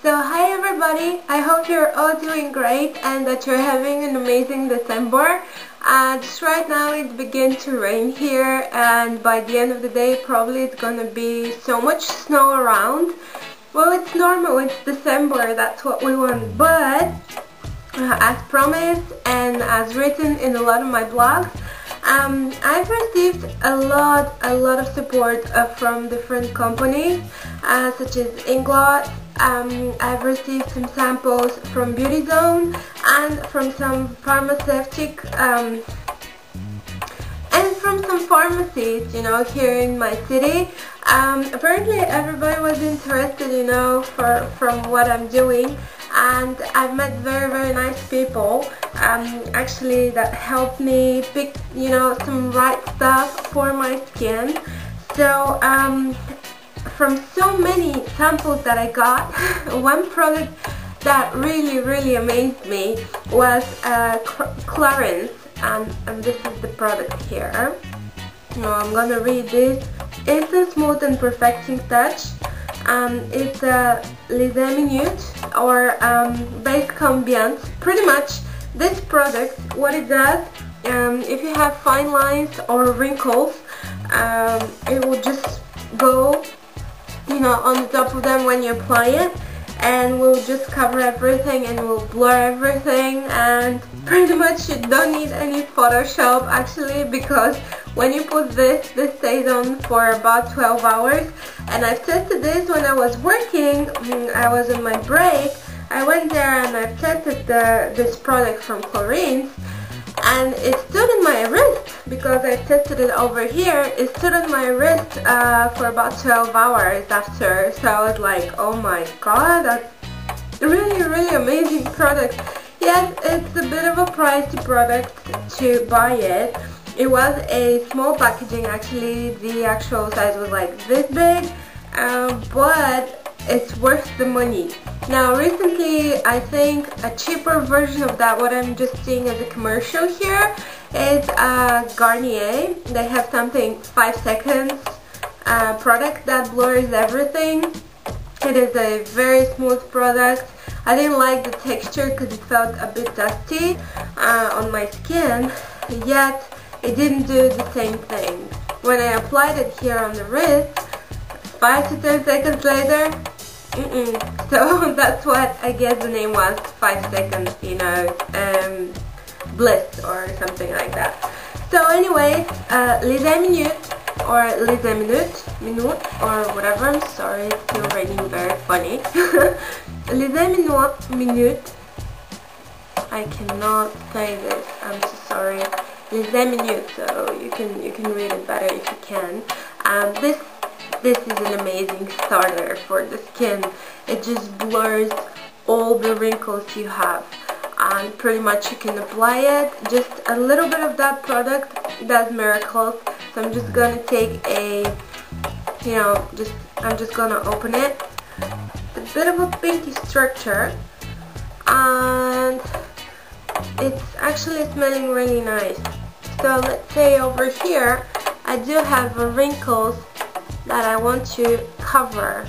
So hi everybody, I hope you're all doing great and that you're having an amazing December. Just right now it began to rain here, and by the end of the day probably it's gonna be so much snow around. Well, it's normal, it's December, that's what we want, but as promised and as written in a lot of my blogs, I've received a lot of support from different companies such as Inglot. I've received some samples from Beauty Zone and from some pharmaceutic and from some pharmacies, you know, here in my city. Apparently everybody was interested, you know, from what I'm doing, and I've met very nice people actually that helped me pick, you know, some right stuff for my skin. So from so many samples that I got, one product that really amazed me was Clarins, and this is the product here. Now I'm gonna read this. It's a smooth and perfecting touch. It's a Lisse Minute or base Combiant. Pretty much this product, what it does, if you have fine lines or wrinkles, it will just go, you know, on the top of them when you apply it, and will just cover everything and will blur everything, and pretty much you don't need any Photoshop actually, because when you put this stays on for about 12 hours. And I've tested this when I was working. I was on my break. I went there and I've tested this product from Clarins, and it stood in my wrist because I tested it over here. It stood on my wrist for about 12 hours after. So I was like, oh my god, that's really amazing product. Yes, it's a bit of a pricey product to buy it. It was a small packaging actually. The actual size was like this big, but it's worth the money. Now recently, I think a cheaper version of that, what I'm just seeing as a commercial here, is Garnier. They have something 5 seconds product that blurs everything. It is a very smooth product. I didn't like the texture because it felt a bit dusty on my skin, yet it didn't do the same thing. When I applied it here on the wrist, 5 to 10 seconds later, so that's what I guess the name was, 5 seconds, you know, bliss or something like that. So anyways, Lisse Minute or Lisse Minute or whatever, I'm sorry, it's still raining, very funny. Lisse Minute, I cannot say this, I'm so sorry. Lisse Minute, so you can read it better if you can. This is an amazing starter for the skin. It just blurs all the wrinkles you have, and pretty much you can apply it. Just a little bit of that product does miracles. So I'm just gonna take a, you know, I'm just gonna open it. It's a bit of a pinky structure, and it's actually smelling really nice. So let's say over here I do have wrinkles that I want to cover.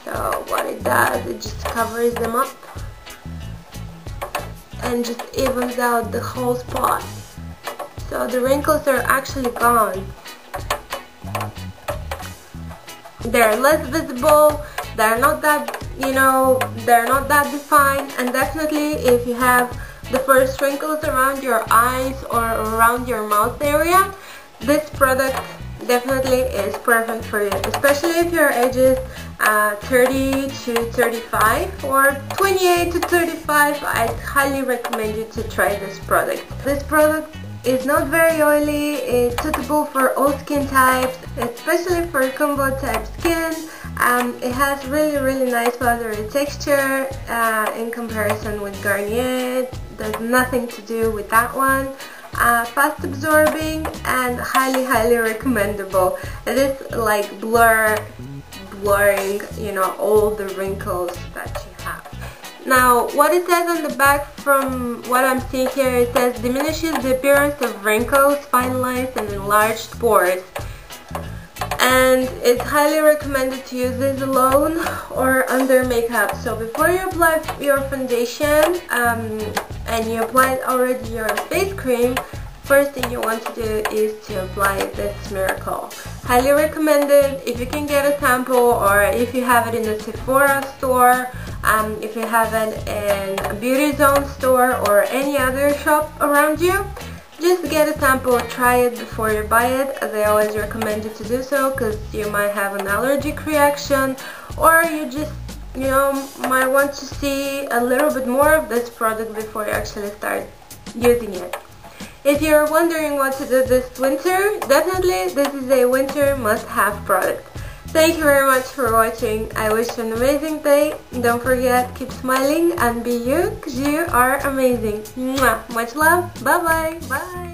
So what it does, it just covers them up and just evens out the whole spot. So the wrinkles are actually gone. They're less visible, they're not that, you know, they're not that defined, and definitely if you have the first wrinkles around your eyes or around your mouth area, this product definitely is perfect for you, especially if your age is 30 to 35 or 28 to 35. I'd highly recommend you to try this product. This product is not very oily, it's suitable for all skin types, especially for combo type skin. It has really nice powdery texture in comparison with Garnier. There's nothing to do with that one. Fast absorbing and highly recommendable. It is like blurring, you know, all the wrinkles that you have. Now what it says on the back, from what I'm seeing here, it says diminishes the appearance of wrinkles, fine lines and enlarged pores. and it's highly recommended to use this alone or under makeup. So before you apply your foundation and you applied already your face cream, first thing you want to do is to apply this miracle. Highly recommended if you can get a sample, or if you have it in a Sephora store, if you have it in a beauty zone store or any other shop around you. Just get a sample, try it before you buy it, as I always recommend you to do so, because you might have an allergic reaction, or you just, you know, might want to see a little bit more of this product before you actually start using it. If you're wondering what to do this winter, definitely this is a winter must-have product. Thank you very much for watching. I wish you an amazing day. Don't forget, keep smiling and be you, because you are amazing. Mwah. Much love. Bye-bye. Bye.